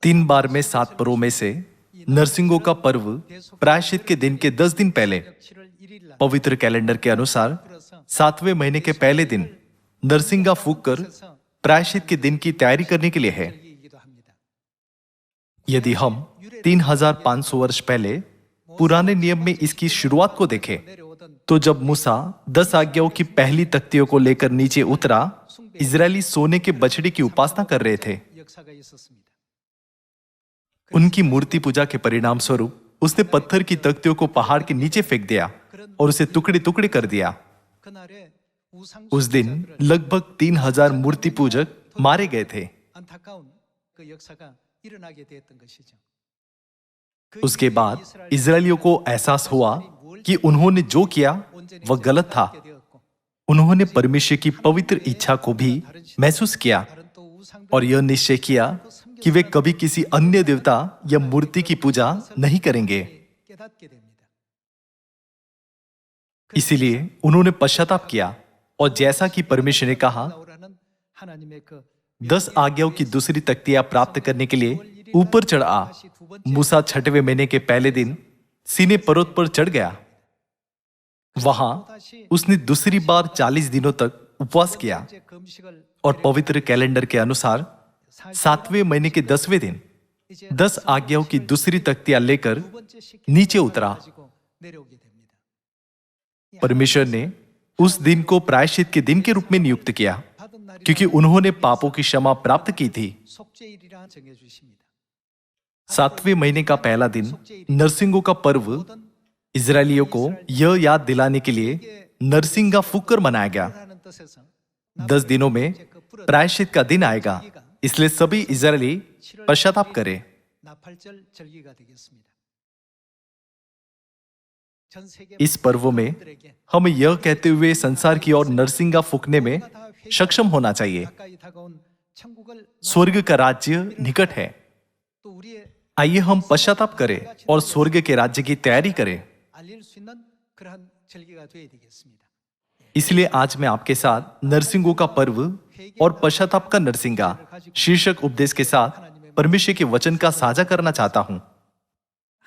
3 बार में 7 पर्वों में से नरसिंगों का पर्व प्रायश्चित के दिन के 10 दिन पहले पवित्र कैलेंडर के अनुसार 7वें महीने के पहले दिन नरसिंगा फूंक कर प्रायश्चित के दिन की तैयारी करने के लिए है। यदि हम 3500 वर्ष पहले पुराने नियम में इसकी शुरुआत को देखें, तो जब मूसा 10 आज्ञाओं की पहली तख्तियों को लेकर नीचे उतरा, इजरायली सोने के बछड़े की उपासना कर रहे थे। उनकी मूर्ति पूजा के परिणाम स्वरूप उसने पत्थर की तख्तियों को पहाड़ के नीचे फेंक दिया और उसे टुकड़े टुकड़े कर दिया। उस दिन लगभग 3000 मूर्ति पूजक मारे गए थे। उसके बाद इजरायलियों को एहसास हुआ कि उन्होंने जो किया वह गलत था। उन्होंने परमेश्वर की पवित्र इच्छा को भी महसूस किया और यह निश्चय किया कि वे कभी किसी अन्य देवता या मूर्ति की पूजा नहीं करेंगे। इसीलिए उन्होंने पश्चाताप किया और जैसा कि परमेश्वर ने कहा, 10 आज्ञाओं की दूसरी तख्तियां प्राप्त करने के लिए ऊपर चढ़ आ। मूसा 6वें महीने के पहले दिन सीने पर्वत पर चढ़ गया। वहां उसने दूसरी बार 40 दिनों तक उपवास किया और पवित्र कैलेंडर के अनुसार 7वें महीने के 10वें दिन 10 आज्ञाओं की दूसरी तख्तियां लेकर नीचे उतरा। परमेश्वर ने उस दिन को प्रायश्चित के दिन के रूप में नियुक्त किया, क्योंकि उन्होंने पापों की क्षमा प्राप्त की थी। 7वें महीने का पहला दिन नरसिंगों का पर्व इजरायलियों को यह याद दिलाने के लिए नरसिंगा फूंक मनाया गया। 10 दिनों में प्रायश्चित का दिन आएगा, इसलिए सभी इजरायली पश्चाताप करें। इस पर्व में हमें यह कहते हुए संसार की ओर नरसिंगा फूंकने में सक्षम होना चाहिए, स्वर्ग का राज्य निकट है। आइए हम पश्चाताप करें और स्वर्ग के राज्य की तैयारी करें। इसलिए आज मैं आपके साथ नरसिंगों का पर्व और पश्चाताप का नरसिंगा शीर्षक उपदेश के साथ परमेश्वर के वचन का साझा करना चाहता हूं।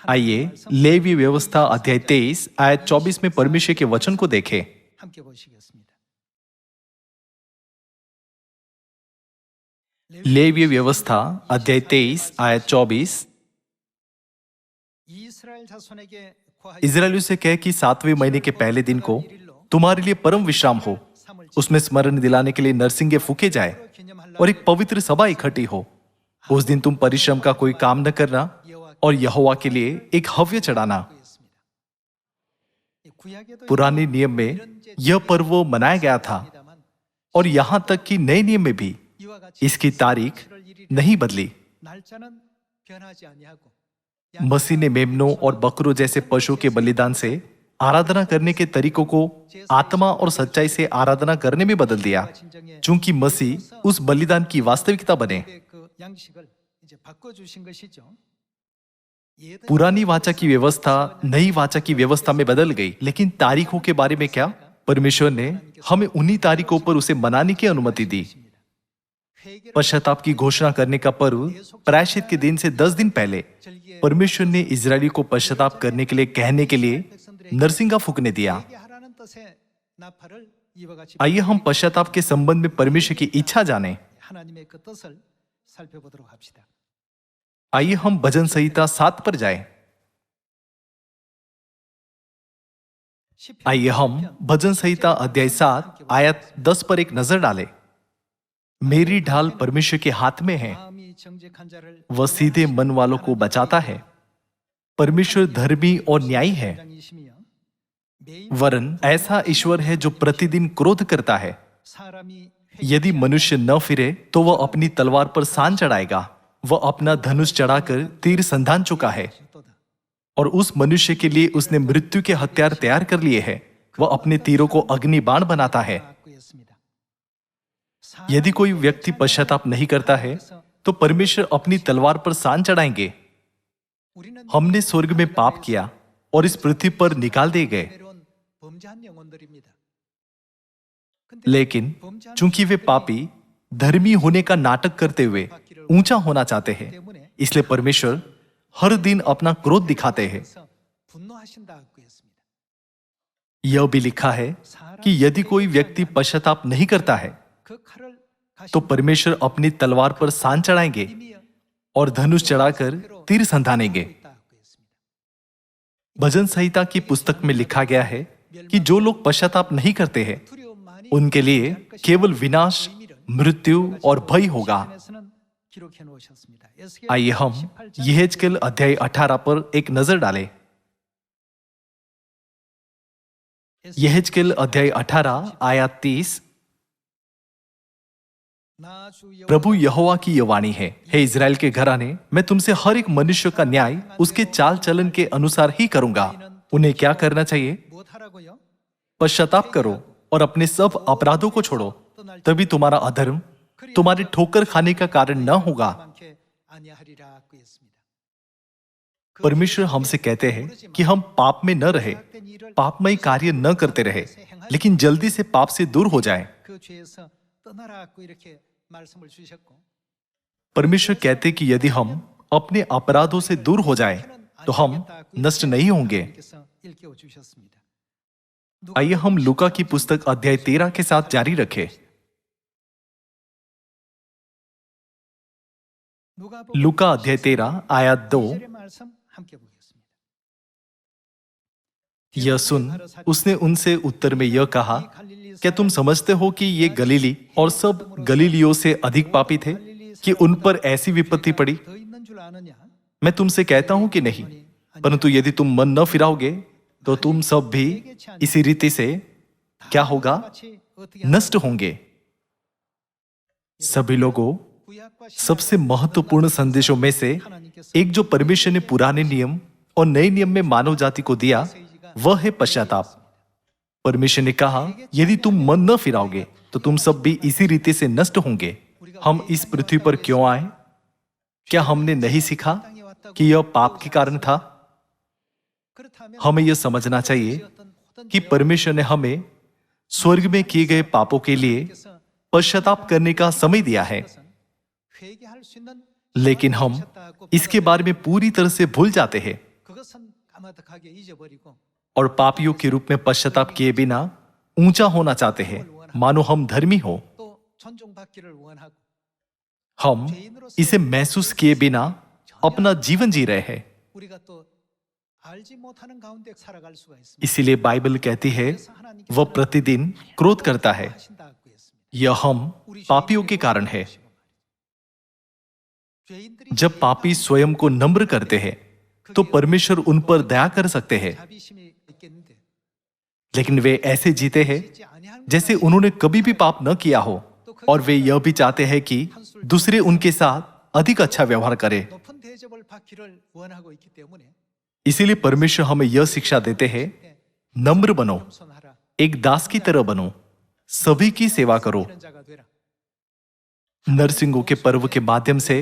आइए लेवी व्यवस्था अध्याय 23 आयत 24 में परमेश्वर के वचन को देखें। लेवी व्यवस्था अध्याय 23 आयत 24। इजरायलियों से कह कि 7वें महीने के पहले दिन को तुम्हारे लिए परम विश्राम हो, उसमें स्मरण दिलाने के लिए नरसिंगे फूके जाए और एक पवित्र सभा इकट्ठी हो। उस दिन तुम परिश्रम का कोई काम न करना और यहोवा के लिए एक हव्य चढ़ाना। पुराने नियम में यह पर्व मनाया गया था और यहां तक कि नए नियम में भी इसकी तारीख नहीं बदली। मसीह ने मेमनों और बकरों जैसे पशुओं के बलिदान से आराधना करने के तरीकों को आत्मा और सच्चाई से आराधना करने में बदल दिया, चूंकि मसीह उस बलिदान की वास्तविकता बने। पुरानी वाचा की व्यवस्था नई वाचा की व्यवस्था में बदल गई, लेकिन तारीखों के बारे में क्या? परमेश्वर ने हमें उन्हीं तारीखों पर उसे मनाने की अनुमति दी। पश्चाताप की घोषणा करने का पर्व प्रायश्चित के दिन से 10 दिन पहले परमेश्वर ने इजरायली को पश्चाताप करने के लिए कहने के लिए नरसिंगा फूंकने दिया। आइए हम पश्चाताप के संबंध में परमेश्वर की इच्छा जानें। आइए हम भजन संहिता 7 पर जाएं। आइए हम भजन संहिता अध्याय 7 आयत 10 पर एक नजर डालें। मेरी ढाल परमेश्वर के हाथ में है, वह सीधे मन वालों को बचाता है। परमेश्वर धर्मी और न्यायी है, वरन ऐसा ईश्वर है जो प्रतिदिन क्रोध करता है। यदि मनुष्य न फिरे तो वह अपनी तलवार पर सान चढ़ाएगा। वह अपना धनुष चढ़ाकर तीर संधान चुका है और उस मनुष्य के लिए उसने मृत्यु के हथियार तैयार कर लिए हैं। वह अपने तीरों को अग्नि बाण बनाता है। यदि कोई व्यक्ति पश्चाताप नहीं करता है तो परमेश्वर अपनी तलवार पर सान चढ़ाएंगे। हमने स्वर्ग में पाप किया और इस पृथ्वी पर निकाल दिए गए, लेकिन चूंकि वे पापी धर्मी होने का नाटक करते हुए ऊंचा होना चाहते हैं, इसलिए परमेश्वर हर दिन अपना क्रोध दिखाते हैं। यह भी लिखा है कि यदि कोई व्यक्ति पश्चाताप नहीं करता है तो परमेश्वर अपनी तलवार पर सान चढ़ाएंगे और धनुष चढ़ाकर तीर संधानेंगे। भजन संहिता की पुस्तक में लिखा गया है कि जो लोग पश्चाताप नहीं करते हैं उनके लिए केवल विनाश, मृत्यु और भय होगा। आइए हम यहेजकेल अध्याय 18 पर एक नजर डालें। यहेजकेल अध्याय 18 आयत 30। प्रभु यहोवा की यह वाणी है, हे इजराइल के घराने, मैं तुमसे हर एक मनुष्य का न्याय उसके चाल चलन के अनुसार ही करूंगा। उन्हें क्या करना चाहिए? पश्चाताप करो और अपने सब अपराधों को छोड़ो, तभी तुम्हारा अधर्म तुम्हारे ठोकर खाने का कारण न होगा। परमेश्वर हमसे कहते हैं कि हम पाप में न रहे, पापमय कार्य न करते रहे, लेकिन जल्दी से पाप से दूर हो जाएं। परमेश्वर कहते कि यदि हम अपने अपराधों से दूर हो जाएं, तो हम नष्ट नहीं होंगे। आइए हम लूका की पुस्तक अध्याय 13 के साथ जारी रखें। लूका अध्याय 13 आयत 2। यह सुन उसने उनसे उत्तर में यह कहा, क्या तुम समझते हो कि ये गलीली और सब गलीलियों से अधिक पापी थे कि उन पर ऐसी विपत्ति पड़ी? मैं तुमसे कहता हूं कि नहीं, परंतु यदि तुम मन न फिराओगे तो तुम सब भी इसी रीति से क्या होगा? नष्ट होंगे। सभी लोगों, सबसे महत्वपूर्ण संदेशों में से एक जो परमेश्वर ने पुराने नियम और नए नियम में मानव जाति को दिया, वह है पश्चाताप। परमेश्वर ने कहा, यदि तुम मन न फिराओगे तो तुम सब भी इसी रीति से नष्ट होंगे। हम इस पृथ्वी पर क्यों आए? क्या हमने नहीं सीखा कि यह पाप के कारण था? हमें यह समझना चाहिए कि परमेश्वर ने हमें स्वर्ग में किए गए पापों के लिए पश्चाताप करने का समय दिया है, लेकिन हम इसके बारे में पूरी तरह से भूल जाते हैं और पापियों के रूप में पश्चाताप किए बिना ऊंचा होना चाहते हैं, मानो हम धर्मी हो। हम इसे महसूस किए बिना अपना जीवन जी रहे हैं। इसीलिए बाइबल कहती है, वह प्रतिदिन क्रोध करता है। यह हम पापियों के कारण है। जब पापी स्वयं को नम्र करते हैं तो परमेश्वर उन पर दया कर सकते हैं, लेकिन वे ऐसे जीते हैं जैसे उन्होंने कभी भी पाप न किया हो, और वे यह भी चाहते हैं कि दूसरे उनके साथ अधिक अच्छा व्यवहार करें। इसीलिए परमेश्वर हमें यह शिक्षा देते हैं, नम्र बनो, एक दास की तरह बनो, सभी की सेवा करो। नरसिंगों के पर्व के माध्यम से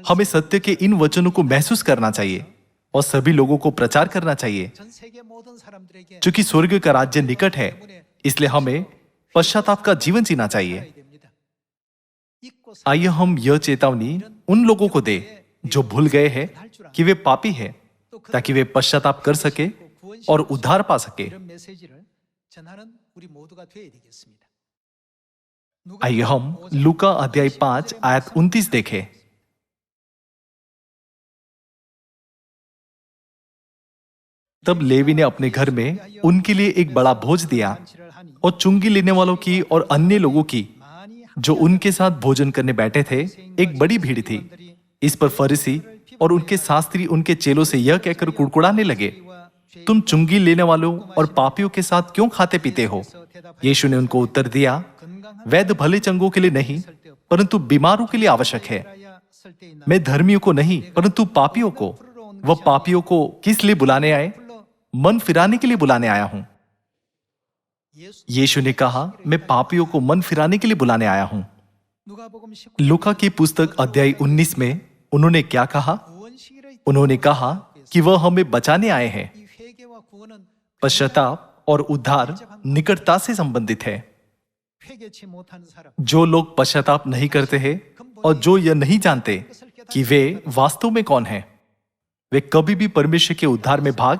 हमें सत्य के इन वचनों को महसूस करना चाहिए और सभी लोगों को प्रचार करना चाहिए। चूंकि स्वर्ग का राज्य निकट है, इसलिए हमें पश्चाताप का जीवन जीना चाहिए। आइए हम यह चेतावनी उन लोगों को दे जो भूल गए हैं कि वे पापी हैं, ताकि वे पश्चाताप कर सके और उद्धार पा सके। आइए हम लूका अध्याय 5 आयत 29 देखें। तब लेवी ने अपने घर में उनके लिए एक बड़ा भोज दिया और चुंगी लेने वालों की और अन्य लोगों की जो उनके साथ भोजन करने बैठे थे एक बड़ी भीड़ थी। इस पर फरीसी और उनके शास्त्री उनके चेलों से यह कहकर कुड़कुड़ाने लगे, तुम चुंगी लेने वालों और पापियों के साथ क्यों खाते पीते हो? यीशु ने उनको उत्तर दिया, वैद्य भले चंगों के लिए नहीं परंतु बीमारों के लिए आवश्यक है। मैं धर्मियों को नहीं परंतु पापियों को। वह पापियों को किस लिए बुलाने आए? मन फिराने के लिए बुलाने आया हूं। यीशु ने कहा, मैं पापियों को मन फिराने के लिए बुलाने आया हूं। लूका की पुस्तक अध्याय 19 में उन्होंने क्या कहा? उन्होंने कहा कि वह हमें बचाने आए हैं। पश्चाताप और उद्धार निकटता से संबंधित है। 회개치 못하는 사람, जो लोग पश्चाताप नहीं करते हैं और जो यह नहीं जानते कि वे वास्तव में कौन हैं, वे कभी भी परमेश्वर के उद्धार में भाग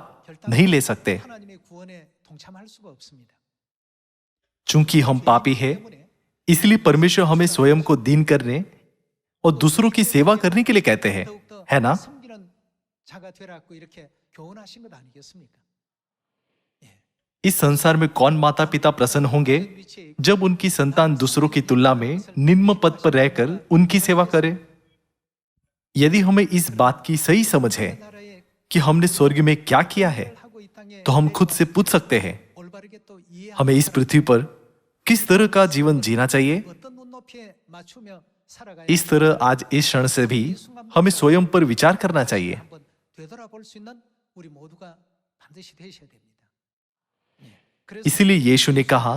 नहीं ले सकते। 하나님의 구원에 동참할 수가 없습니다. चूंकि हम पापी हैं, इसलिए परमेश्वर हमें स्वयं को दीन करने और दूसरों की सेवा करने के लिए कहते हैं, 더욱더 है ना? 섬기는 자가 되라고 이렇게 교훈하신 것 아니겠습니까? इस संसार में कौन माता पिता प्रसन्न होंगे जब उनकी संतान दूसरों की तुलना में निम्न पद पर रहकर उनकी सेवा करे? यदि हमें इस बात की सही समझ है 나라에 कि हमने स्वर्ग में क्या किया है, 하고 이 땅에 तो हम खुद से पूछ सकते हैं, 올바르게 또 이해하고 हमें इस पृथ्वी पर किस तरह का जीवन जीना चाहिए? 어떤 눈높이에 맞추며 살아가야 इस तरह आज इस क्षण से भी हमें स्वयं पर विचार करना चाहिए। 한번 되돌아볼 수 있는 우리 모두가 반드시 되셔야 됩니다. 그래서 इसीलिए यीशु ने कहा,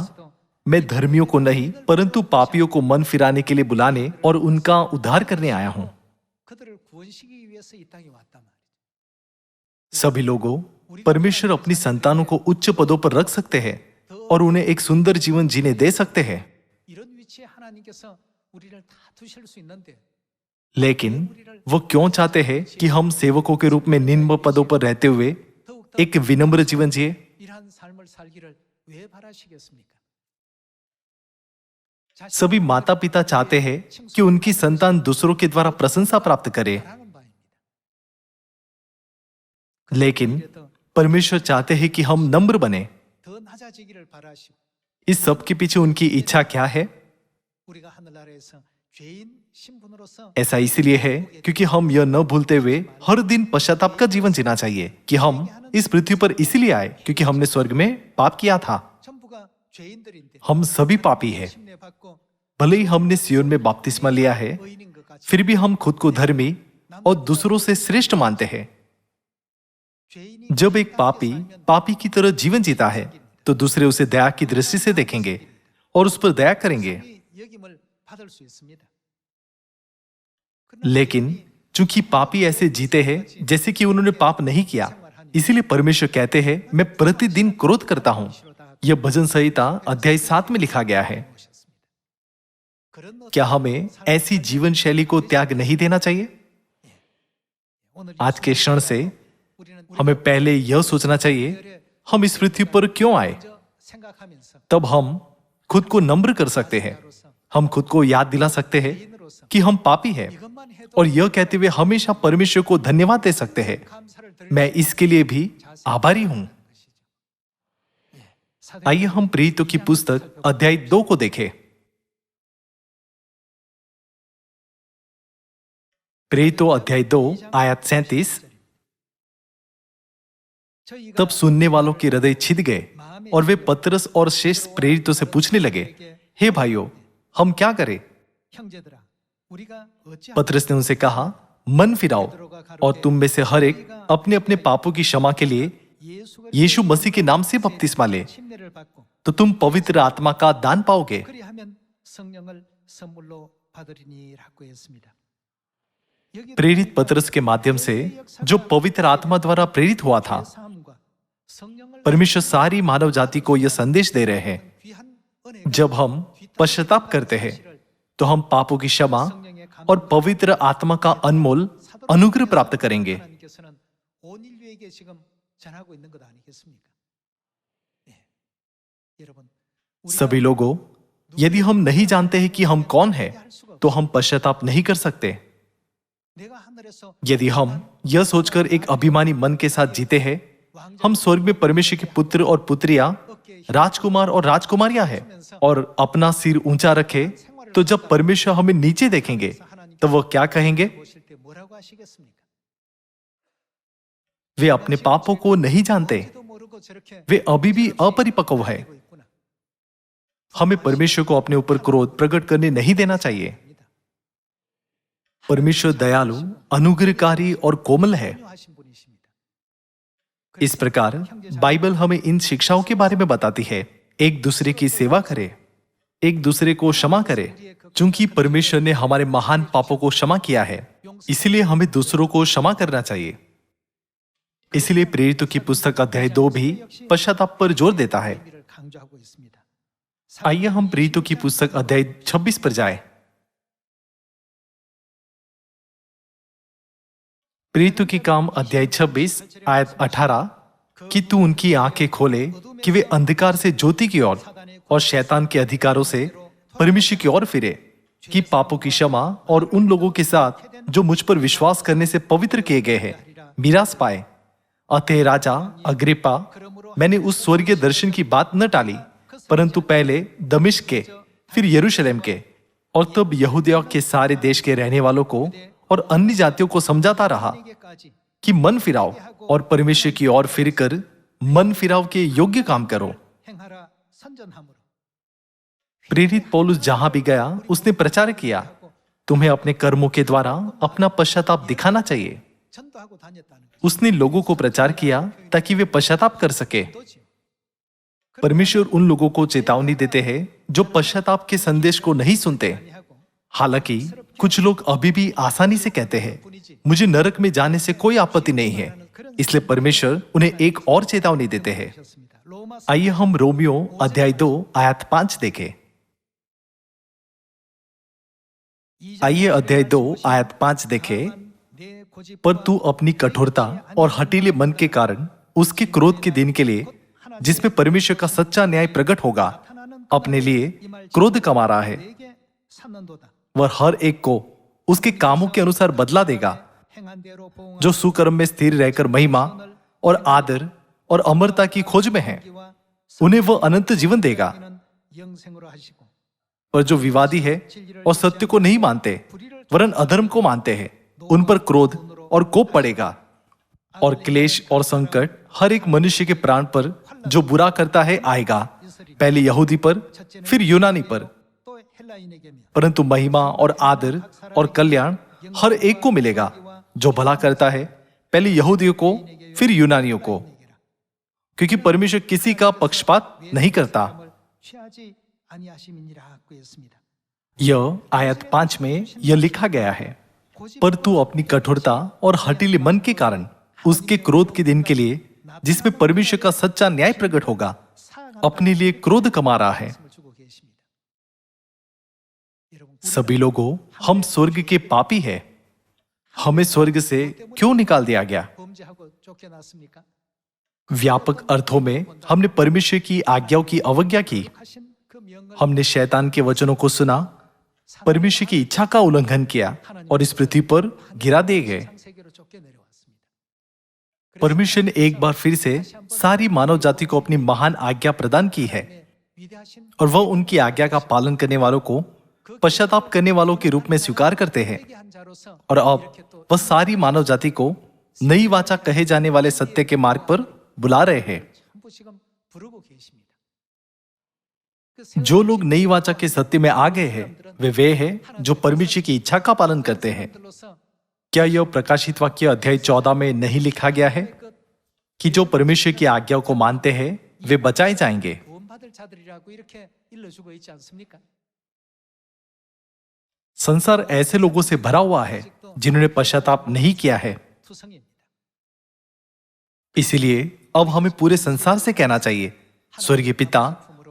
मैं धर्मियों को नहीं परंतु पापियों को मन फिराने के लिए बुलाने और उनका उद्धार करने आया हूं। 그들을 구원시키기 위해서 이 땅에 왔단 말이죠. सभी लोगों, परमेश्वर अपनी संतानों को उच्च पदों पर रख सकते हैं और उन्हें एक सुंदर जीवन जीने दे सकते हैं, 이런 위치에 하나님께서 우리를 다 두실 수 있는데 लेकिन वो क्यों चाहते हैं कि हम सेवकों के रूप में निम्न पदों पर रहते हुए 더욱더 एक विनम्र जीवन जिए? 이러한 삶을 살기를 왜 바라시겠습니까? सभी माता पिता चाहते हैं कि उनकी संतान दूसरों के द्वारा प्रशंसा प्राप्त करे, 바라는 바입니다. लेकिन परमेश्वर चाहते हैं कि हम नम्र बने। 더 낮아지기를 바라시고 इस सब के पीछे उनकी इच्छा क्या है? 우리가 하늘나라에서 죄인 신분으로서 ऐसा इसलिए है क्योंकि हम यह न भूलते हुए हर दिन पश्चाताप का जीवन जीना चाहिए कि हम इस पृथ्वी पर इसीलिए आए क्योंकि हमने स्वर्ग में पाप किया था। 전부가 죄인들인데 हम सभी पापी हैं। 심내 받고 भले ही हमने सियोन में बपतिस्मा लिया है, 의인인 것 같이 फिर भी हम खुद को धर्मी और दूसरों से श्रेष्ठ मानते हैं। 죄인이 जब एक पापी पापी की तरह जीवन जीता है तो दूसरे उसे दया की दृष्टि से देखेंगे और उस पर दया करेंगे। 여김을 받을 수 있습니다. लेकिन चूंकि पापी ऐसे जीते हैं जैसे कि उन्होंने पाप नहीं किया, इसीलिए परमेश्वर कहते हैं, मैं प्रतिदिन क्रोध करता हूं। यह भजन संहिता अध्याय 7 में लिखा गया है। क्या हमें ऐसी जीवन शैली को त्याग नहीं देना चाहिए? आज के क्षण से हमें पहले यह सोचना चाहिए, हम इस पृथ्वी पर क्यों आए? 생각하면서 तब हम खुद को नम्र कर सकते हैं। हम खुद को याद दिला सकते हैं कि हम पापी हैं 이것만 해도 और यह कहते हुए हमेशा परमेश्वर को धन्यवाद दे सकते हैं, 감사를 드릴 मैं इसके लिए भी आभारी हूं। आइए हम प्रेरितों की पुस्तक अध्याय 2 को देखें। प्रेरितों अध्याय 2 आयत 37। तब सुनने वालों के हृदय छिद गए और वे पतरस और शेष प्रेरितों से पूछने लगे, हे भाइयों, हम क्या करें? 형제들아 우리가 어찌 पतरस ने उनसे कहा, मन फिराओ और तुम में से हर एक अपने अपने पापों की क्षमा के लिए 예수가 यीशु मसीह के नाम से बपतिस्मा ले, 침례를 받고 तो तुम पवित्र आत्मा का दान पाओगे। 그리하면 성령을 선물로 받으리니라고 했습니다. 여기 प्रेरित पतरस के माध्यम से जो पवित्र आत्मा द्वारा प्रेरित हुआ था, 사함과 성령을 परमेश्वर सारी मानव जाति को यह संदेश दे रहे हैं, 귀한 은혜가 जब हम पश्चाताप करते हैं तो हम पापों की क्षमा और पवित्र आत्मा का अनमोल अनुग्रह प्राप्त करेंगे। 하나님께서는 온 인류에게 지금 전하고 있는 것 아니겠습니까? 예. 여러분 सभी लोगों, यदि हम नहीं जानते हैं कि हम कौन हैं, तो हम पश्चाताप नहीं कर सकते। 내가 하늘에서 यदि हम यह सोचकर एक अभिमानी मन के साथ जीते हैं, हम स्वर्ग में परमेश्वर के पुत्र और पुत्रियां, राजकुमार और राजकुमारियां हैं, और अपना सिर ऊंचा रखे, तो जब परमेश्वर हमें नीचे देखेंगे तो वह क्या कहेंगे? 보실 때 뭐라고 하시겠습니까? वे अपने पापों को नहीं जानते, 도 모르고 저렇게 वे अभी भी अपरिपक्व है। 되고 있구나. हमें परमेश्वर को अपने ऊपर क्रोध प्रकट करने नहीं देना चाहिए। परमेश्वर दयालु, अनुग्रहकारी और कोमल है। 하신 분이십니다. इस प्रकार बाइबल हमें इन शिक्षाओं के बारे में बताती है। एक दूसरे की सेवा करे, एक दूसरे को क्षमा करे, चूंकि परमेश्वर ने हमारे महान पापों को क्षमा किया है, इसलिए हमें दूसरों को क्षमा करना चाहिए। इसलिए प्रेरितों की पुस्तक अध्याय 2 भी पश्चाताप पर जोर देता है। 의미를 강조하고 있습니다. आइए हम प्रेरितों की पुस्तक अध्याय 26 पर जाएं। प्रेरितों की काम अध्याय 26 आयत 18 कि तू उनकी आंखें खोले कि वे अंधकार से ज्योति की ओर और शैतान के अधिकारों से परमेश्वर की ओर फिरे, कि पापों की क्षमा और उन लोगों के साथ जो मुझ पर विश्वास करने से पवित्र किए गए हैं मीरास पाए। अतः राजा अग्रिप्पा, मैंने उस स्वर्गीय दर्शन की बात न टाली, परंतु पहले दमिश्क के, फिर यरूशलेम के और तब यहूदिया के सारे देश के रहने वालों को और अन्य जातियों को समझाता रहा कि मन फिराओ और परमेश्वर की ओर फिरकर मन फिराव के योग्य काम करो। 행하라 선전함으로 प्रेरित पौलुस जहां भी गया उसने प्रचार किया, तुम्हें अपने कर्मों के द्वारा अपना पश्चाताप दिखाना चाहिए। 전도하고 다녔다는 거죠. उसने लोगों को प्रचार किया ताकि वे पश्चाताप कर सके। 도지요. परमेश्वर उन लोगों को चेतावनी देते हैं जो पश्चाताप के संदेश को नहीं सुनते। 하고 हालांकि कुछ लोग अभी भी आसानी से कहते हैं, मुझे नरक में जाने से कोई आपत्ति नहीं है, इसलिए परमेश्वर उन्हें एक और चेतावनी देते हैं। 하셨습니다. 로마 आइए हम रोमियो अध्याय 2 आयत 5 देखें। आइए अध्याय 2 आयत 5 देखें। पर तू अपनी कठोरता और हठीले मन के कारण उसके क्रोध के दिन के लिए, जिसमें परमेश्वर का सच्चा न्याय प्रकट होगा, अपने लिए क्रोध कमा रहा है। 내게 샀는도다. वह हर एक को उसके कामों के अनुसार बदला देगा। 행한 대로 보응하는 जो सुकर्म में स्थिर रहकर महिमा और आदर और अमरता की खोज में है, 기와 उन्हें वह अनंत जीवन देगा। 는 영생으로 하시고 पर जो विवादी है और सत्य को नहीं मानते वरन अधर्म को मानते हैं, उन पर क्रोध और कोप पड़ेगा और क्लेश और संकट हर एक मनुष्य के प्राण पर जो बुरा करता है आएगा, पहले यहूदी पर फिर यूनानी पर। 또 헬라인에게며 परंतु महिमा और आदर और कल्याण हर एक को मिलेगा जो भला करता है, पहले यहूदियों को फिर यूनानियों को, क्योंकि परमेश्वर किसी का पक्षपात नहीं करता। 취하지 아니하심이니라 그였습니다. यह आयत 5 में यह लिखा गया है, पर तू अपनी कठोरता और हठीले मन के कारण उसके क्रोध के दिन के लिए, जिसमें परमेश्वर का सच्चा न्याय प्रकट होगा, अपने लिए क्रोध कमा रहा है। 말씀을 주고 계십니다. 여러분 सभी लोगों, हम स्वर्ग के पापी हैं। हमें स्वर्ग से क्यों निकाल दिया गया? 범죄하고 쫓겨났습니까? व्यापक अर्थों में हमने परमेश्वर की आज्ञाओं की अवज्ञा की। 하신 그 명을 हमने शैतान के वचनों को सुना, परमेश्वर की इच्छा का उल्लंघन किया और इस पृथ्वी पर गिरा दिए गए। 세계로 쫓겨내려왔습니다. परमेश्वर ने एक बार फिर से सारी मानव जाति को अपनी महान आज्ञा प्रदान की है 위대하신 और वह उनकी आज्ञा का पालन करने वालों को पश्चाताप करने वालों के रूप में स्वीकार करते हैं। 한 자로서 और अब वह सारी मानव जाति को नई वाचा कहे जाने वाले सत्य के मार्ग पर बुला रहे हैं। 한 번씩은 부르고 계십니다. जो लोग नई वाचा के सत्य में आ गए हैं वे हैं जो परमेश्वर की इच्छा का पालन करते हैं। 들로서 क्या यह प्रकाशित वाक्य अध्याय 14 में नहीं लिखा गया है कि जो परमेश्वर की आज्ञाओं को मानते हैं वे बचाए जाएंगे? 구원받을 자들이라고 이렇게 일러주고 있지 않습니까? संसार ऐसे लोगों से भरा हुआ है जिन्होंने पश्चाताप नहीं किया है। 투성입니다. इसीलिए अब हमें पूरे संसार से कहना चाहिए, स्वर्गीय पिता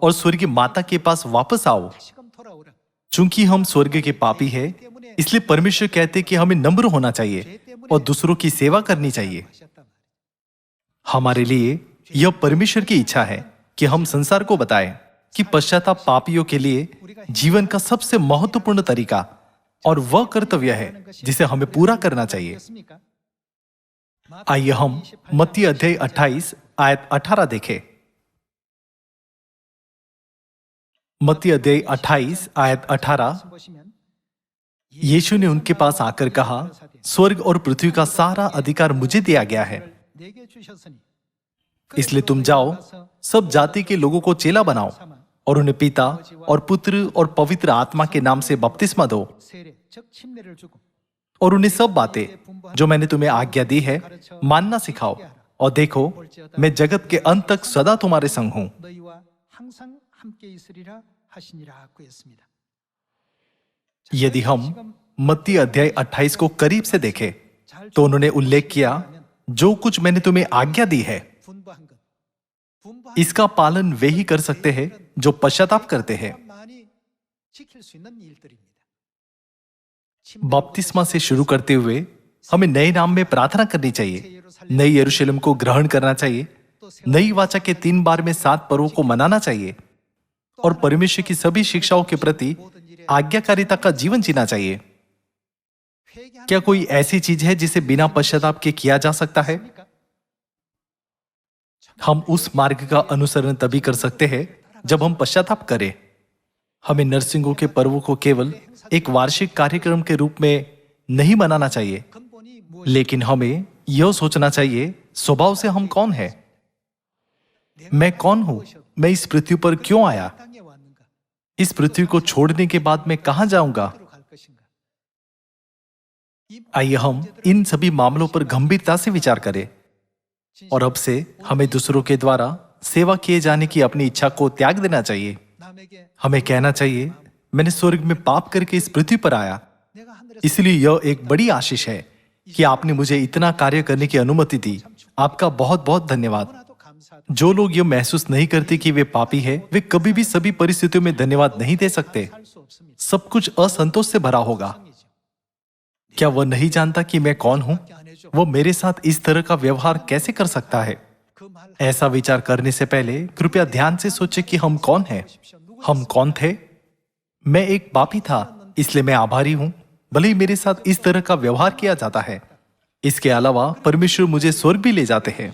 और स्वर्गीय माता के पास वापस आओ। 다시금 돌아오라. चूंकि हम स्वर्ग के पापी हैं, इसलिए परमेश्वर कहते कि हमें नम्र होना चाहिए और दूसरों की सेवा करनी चाहिए। 하셨단 말이에요. हमारे लिए यह परमेश्वर की इच्छा है कि हम संसार को बताएं कि पश्चाताप पापियों के लिए जीवन का सबसे महत्वपूर्ण तरीका और वह कर्तव्य है जिसे हमें पूरा करना चाहिए। 됐습니까? आइए हम मत्ती अध्याय 28 आयत 18 देखें। मत्ती अध्याय 28 आयत 18। 보시면 यीशु ने उनके पास आकर कहा, स्वर्ग और पृथ्वी का सारा अधिकार मुझे दिया गया है, 내게 주셨으니 इसलिए तुम जाओ, सब जाति के लोगों को चेला बनाओ और उन्हें पिता और पुत्र और पवित्र आत्मा के नाम से बपतिस्मा दो 세례 즉 침례를 주고 और उन्हें सब बातें जो मैंने तुम्हें आज्ञा दी है मानना सिखाओ, और देखो मैं जगत के अंत तक सदा तुम्हारे संग हूं। 너희와 항상 함께 있으리라 하시니라 그였습니다. यदि हम मत्ती अध्याय 28 को करीब से देखें तो उन्होंने उल्लेख किया, जो कुछ मैंने तुम्हें आज्ञा दी है 분부한 것. 분부한 इसका पालन वे ही कर सकते हैं जो पश्चाताप करते हैं। 많이 지킬 수 있는 일들입니다. बपतिस्मा से शुरू करते हुए हमें नए नाम में प्रार्थना करनी चाहिए, नई यरूशलेम को ग्रहण करना चाहिए, नई वाचा के 3 बार में 7 पर्वों को मनाना चाहिए और परमेश्वर की सभी शिक्षाओं के प्रति आज्ञाकारिता का जीवन जीना चाहिए। क्या कोई ऐसी चीज है जिसे बिना पश्चाताप के किया जा सकता है? हम उस मार्ग का अनुसरण तभी कर सकते हैं जब हम पश्चाताप करें। हमें नरसिंहों के पर्वों को केवल एक वार्षिक कार्यक्रम के रूप में नहीं मनाना चाहिए, 근본이 무엇이 लेकिन हमें यह सोचना चाहिए स्वभाव से हम कौन हैं। मैं कौन हूं? मैं इस पृथ्वी पर क्यों आया? 땅에 왔는가? इस पृथ्वी को छोड़ने के बाद मैं कहां जाऊंगा? 어디로 갈 것인가? 이 आइए हम इन सभी मामलों पर गंभीरता से विचार करें और अब से हमें दूसरों के द्वारा सेवा किए जाने की अपनी इच्छा को त्याग देना चाहिए। 남에게 हमें कहना चाहिए, मैंने स्वर्ग में पाप करके इस पृथ्वी पर आया, 내가 하늘에서 इसलिए यह एक बड़ी आशीष है कि आपने मुझे इतना कार्य करने की अनुमति दी। आपका बहुत बहुत धन्यवाद। 너무나도 감사하다. जो लोग यह महसूस नहीं करते कि वे पापी हैं, वे कभी भी सभी परिस्थितियों में धन्यवाद नहीं दे सकते। 살 수 없습니다. सब कुछ असंतोष से भरा होगा। 성이죠. क्या वह नहीं जानता कि मैं कौन हूं? 밖에 안 해줘. वह मेरे साथ इस तरह का व्यवहार कैसे कर सकता है? 그 말 ऐसा विचार करने से पहले कृपया ध्यान से सोचे कि हम कौन हैं। हम कौन थे? मैं एक पापी था, इसलिए मैं आभारी हूं, भले ही मेरे साथ इस तरह का व्यवहार किया जाता है। इसके अलावा परमेश्वर मुझे स्वर्ग भी ले जाते हैं।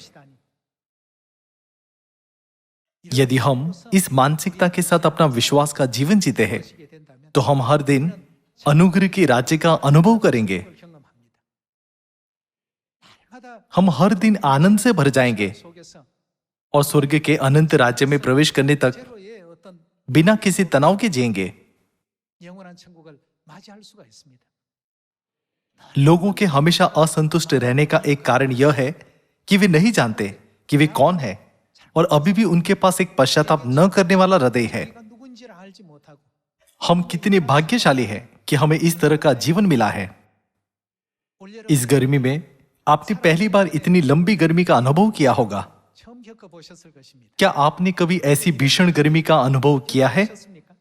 यदि हम इस मानसिकता के साथ अपना विश्वास का जीवन जीते हैं, 하시게 된다면 तो हम हर दिन अनुग्रह के राज्य का अनुभव करेंगे। 그걸 경험합니다. 날마다 हम हर दिन आनंद से भर जाएंगे 속에서 और स्वर्ग के अनंत राज्य में प्रवेश करने तक 제로의 어떤 बिना किसी तनाव के जिएंगे। 영원한 천국을 맞이할 수가 있습니다. लोगों के हमेशा असंतुष्ट रहने का एक कारण यह है कि वे नहीं जानते कि वे कौन है और अभी भी उनके पास एक पश्चाताप न करने वाला हृदय है। 내가 누군지를 알지 못하고 हम कितने भाग्यशाली हैं कि हमें इस तरह का जीवन मिला है। 올여름 इस गर्मी में आपने पहली बार इतनी लंबी गर्मी का अनुभव किया होगा। 처음 겪어보셨을 것입니다. क्या आपने कभी ऐसी भीषण गर्मी का अनुभव किया है? 보셨습니까?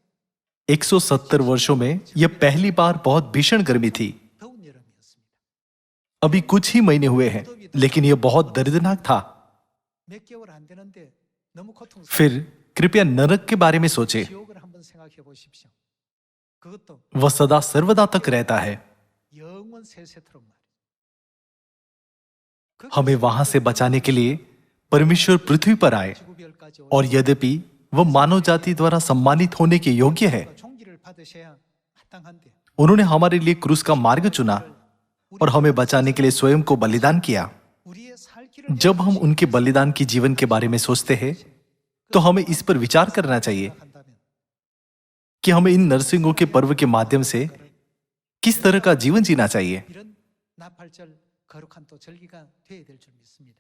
170 वर्षों में यह पहली बार बहुत भीषण गर्मी थी। 더운 여름이었습니다. अभी कुछ ही महीने हुए हैं, लेकिन यह बहुत दर्दनाक था। 몇 개월 안 되는데 너무 고통스러워. फिर कृपया नरक के बारे में सोचे। 지옥을 한번 생각해 보십시오. 그것도 वह सदा सर्वदा तक रहता है। 영원 세세토록 말이에요. हमें वहां से बचाने के लिए परमेश्वर पृथ्वी पर आए 지구별까지 और यद्यपि वह मानव जाति द्वारा सम्मानित होने के योग्य है, 종기를 받으셔야 마땅한데 उन्होंने हमारे लिए क्रूस का मार्ग चुना और हमें बचाने के लिए स्वयं को बलिदान किया। 우리의 살 길을 जब हम उनके बलिदान की जीवन के बारे में सोचते हैं, तो हमें इस पर विचार करना चाहिए 한다면 कि हमें इन नरसिंहों के पर्व के माध्यम से किस तरह का जीवन जीना चाहिए। 이런 나팔절 거룩한 또 절기가 되어야 될 줄 믿습니다.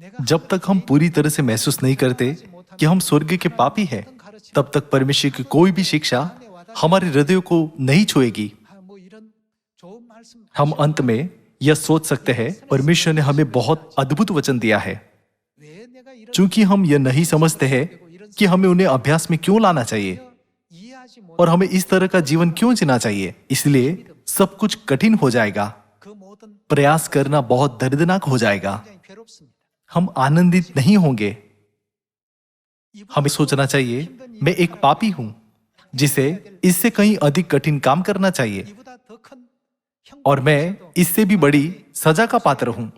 내가 जब तक हम पूरी तरह से महसूस नहीं करते कि हम स्वर्ग के पापी हैं, तब तक परमेश्वर की कोई भी शिक्षा हमारे हृदयों को नहीं छुएगी। 뭐 이런 좋은 말씀 हम अंत में यह सोच सकते हैं, परमेश्वर ने हमें बहुत अद्भुत वचन दिया है। 왜 내가 이런 चूंकि हम यह नहीं समझते हैं कि हमें उन्हें अभ्यास में क्यों लाना चाहिए 이해하지 못 और हमें इस तरह का जीवन क्यों जीना चाहिए, इसलिए सब कुछ कठिन हो जाएगा। 그 모든 प्रयास करना बहुत दर्दनाक हो जाएगा। 굉장히 괴롭습니다. हम आनंदित नहीं होंगे। 이분 हमें सोचना चाहिए, मैं एक पापी हूं जिसे इससे कहीं अधिक कठिन काम करना चाहिए 이보다 더 큰 और मैं इससे भी बड़ी सजा का पात्र हूं।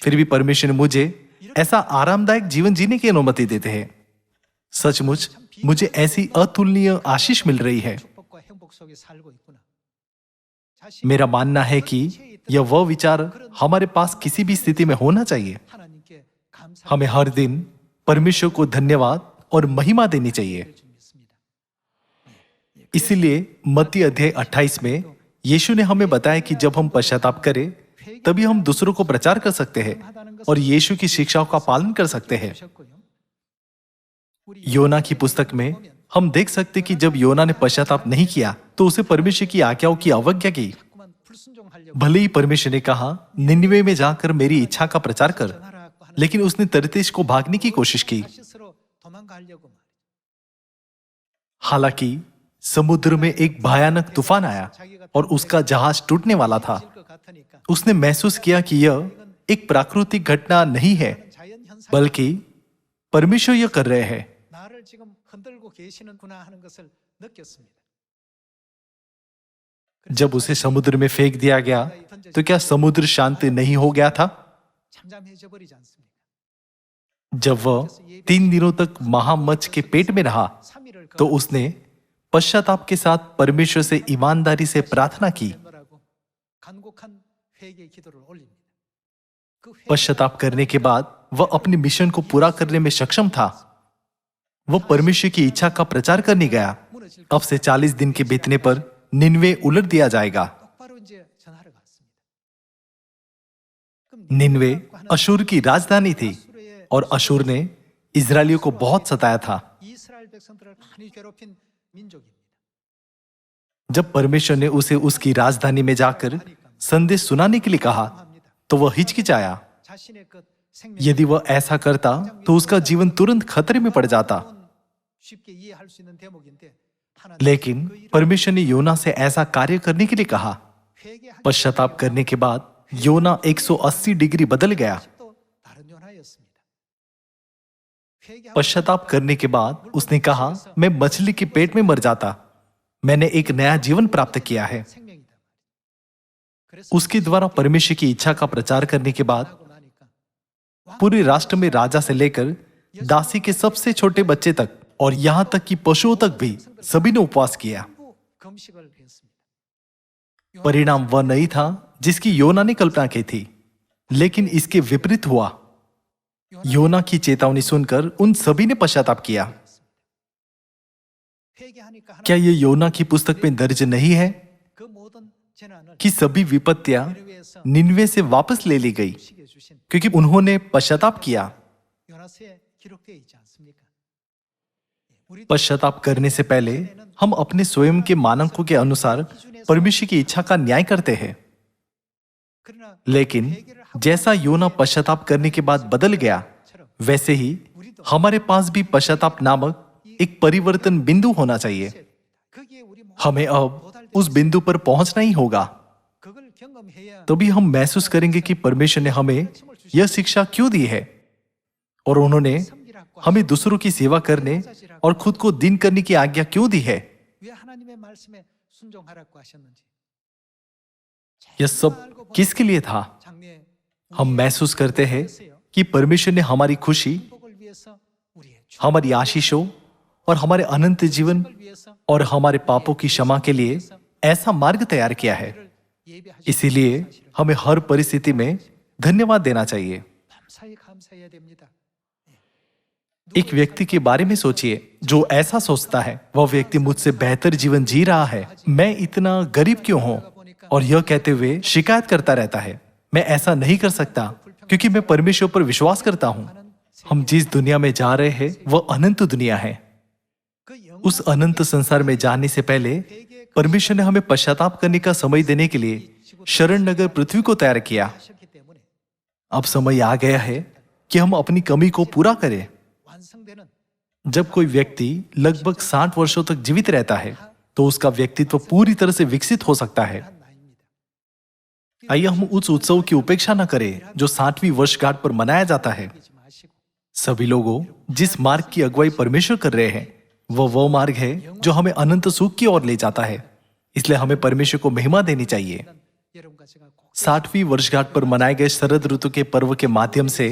फिर भी परमेश्वर मुझे ऐसा आरामदायक जीवन जीने की अनुमति देते हैं। सचमुच मुझे ऐसी अतुलनीय आशीष मिल रही है। 축복과 행복 속에 살고 있구나. मेरा मानना है कि यह वह विचार हमारे पास किसी भी स्थिति में होना चाहिए। 하나님께 감사 हमें हर दिन परमेश्वर को धन्यवाद और महिमा देनी चाहिए। 줄 믿습니다. इसीलिए मत्ती अध्याय 28 में यीशु ने हमें बताया कि जब हम पश्चाताप करें, तभी हम दूसरों को प्रचार कर सकते हैं और यीशु की शिक्षाओं का पालन कर सकते हैं। 보셨고요. 우리 योना की पुस्तक में हम देख सकते कि जब योना ने पश्चाताप नहीं किया, तो उसे परमेश्वर की आज्ञाओं की अवज्ञा की। 자꾸만 불순종하려고 भले ही परमेश्वर ने कहा, निन्वे में जाकर मेरी इच्छा का प्रचार कर, 전하라고 하는 लेकिन उसने तरतीश को भागने की कोशिश की। 다시스로 도망가려고 말이죠. हालांकि समुद्र में एक भयानक तूफान आया और उसका जहाज टूटने वाला था। उसने महसूस किया कि यह एक प्राकृतिक घटना नहीं है, बल्कि परमेश्वर यह कर रहे हैं। 나를 지금 흔들고 계시는구나 하는 것을 느꼈습니다. जब उसे समुद्र में फेंक दिया गया तो क्या समुद्र शांत नहीं हो गया था? 잠잠해져 버리지 않습니까? जब वह 3 दिनों तक महामच्छ के पेट में रहा तो उसने पश्चाताप के साथ परमेश्वर से ईमानदारी से प्रार्थना की। 멸하고 간곡한 회개의 기도를 올립니다. 그 회개 पश्चाताप करने के बाद वह अपने मिशन को पूरा करने में सक्षम था। वह परमेश्वर की इच्छा का प्रचार करने गया। अब से 40 दिन के बीतने पर निन्वे उलट दिया जाएगा। 똑바로 이제 전하러 갔습니다. 그럼 निन्वे अशूर की राजधानी थी और अशूर ने इजरायलियों को बहुत सताया था। 이스라엘 백성들을 많이 괴롭힌 민족입니다. जब परमेश्वर ने उसे उसकी राजधानी में जाकर संदेश सुनाने के लिए कहा तो वह हिचकिचाया। 자신의 그 생명 यदि वह ऐसा करता तो उसका जीवन तुरंत खतरे में पड़ जाता। 쉽게 이해할 수 있는 대목인데 하나님 लेकिन परमेश्वर ने योना से ऐसा कार्य करने के लिए कहा। 회개한 पश्चाताप करने के बाद योना 180 डिग्री बदल गया। 또 다른 요나였습니다. 회개하고 पश्चाताप करने के बाद उसने कहा, मैं मछली के पेट में मर जाता। मैंने एक नया जीवन प्राप्त किया है। 생명이다. 그래서 उसके द्वारा परमेश्वर की इच्छा का प्रचार करने के बाद 하고 나니까 पूरे राष्ट्र में राजा से लेकर दासी के सबसे छोटे बच्चे तक और यहां तक कि पशुओं तक भी सभी ने उपवास किया। 전부 금식을 했습니다. परिणाम वह नहीं था जिसकी योना ने कल्पना की थी, लेकिन इसके विपरीत हुआ। योना की चेतावनी सुनकर उन सभी ने पश्चाताप किया। 회개하니까 하나님 क्या ये योना की पुस्तक में दर्ज नहीं है 그 모든 재난을 कि सभी विपत्तियां 위해서 निन्वे से वापस ले ली गई 시게 주신 क्योंकि उन्होंने पश्चाताप किया? 요나서에 기록되어 있지 않습니까? 우리 पश्चाताप करने से पहले हम अपने स्वयं के मानकों के अनुसार परमेश्वर की इच्छा का न्याय करते हैं, 그러나 लेकिन जैसा योना पश्चाताप करने के बाद बदल गया, वैसे ही हमारे पास भी पश्चाताप नामक एक परिवर्तन बिंदु होना चाहिए। 거기에 우리 모두 हमें अब उस बिंदु पर पहुंचना ही होगा। 그걸 경험해야 तभी हम महसूस करेंगे कि परमेश्वर ने हमें यह शिक्षा क्यों दी है और उन्होंने हमें दूसरों की सेवा करने और खुद को दिन करने की आज्ञा क्यों दी है। 왜 하나님의 말씀에 순종하라고 하셨는지 यह सब किसके लिए था? 장래 हम महसूस करते हैं कि परमेश्वर ने हमारी खुशी, 행복을 위해서 우리의 हमारी आशीषों और हमारे अनंत जीवन 축복을 위해서 और हमारे पापों की क्षमा के लिए ऐसा मार्ग तैयार किया है। 예배하시고 इसीलिए हमें हर परिस्थिति में धन्यवाद देना चाहिए। 감사히 감사해야 됩니다. एक व्यक्ति के बारे में सोचिए जो ऐसा सोचता है वह व्यक्ति मुझसे बेहतर जीवन जी रहा है, मैं इतना गरीब क्यों हूं, और यह कहते हुए शिकायत करता रहता है, मैं ऐसा नहीं कर सकता क्योंकि मैं परमेश्वर पर विश्वास करता हूं। हम जिस दुनिया में जा रहे हैं वह अनंत दुनिया है। 그 영광 उस अनंत संसार में जाने से पहले परमेश्वर ने हमें पश्चाताप करने का समय देने के लिए शरण नगर पृथ्वी को तैयार किया। 하셨기 때문에 अब समय आ गया है कि हम अपनी कमी को पूरा करें। 완성되는 जब कोई व्यक्ति लगभग 60 वर्षों तक जीवित रहता है तो उसका व्यक्तित्व पूरी तरह से विकसित हो सकता है। 나이입니다. आइए हम उस उत्सव की उपेक्षा न करें जो 60वीं वर्षगांठ पर मनाया जाता है। 잊지 마시고 सभी लोगों जिस मार्ग की अगुवाई परमेश्वर कर रहे हैं वह मार्ग है जो हमें अनंत सुख की ओर ले जाता है। इसलिए हमें परमेश्वर को महिमा देनी चाहिए। 여러분과 제가 꼭 60वीं वर्षगांठ पर मनाए गए शरद ऋतु के पर्व के माध्यम से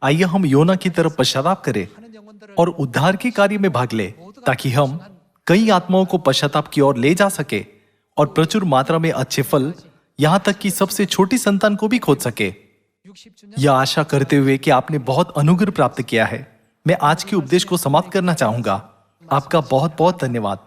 आइए हम योना की तरफ पश्चाताप करें 하는 영혼들을 और उद्धार के कार्य में भाग ले ताकि हम कई आत्माओं को पश्चाताप की ओर ले जा सके और प्रचुर मात्रा में अच्छे फल, यहाँ तक कि सबसे छोटी संतान को भी खोज सके। 60주년 यह आशा करते हुए कि आपने बहुत अनुग्रह प्राप्त किया है, मैं आज के उपदेश को समाप्त करना चाहूंगा। आपका बहुत बहुत धन्यवाद।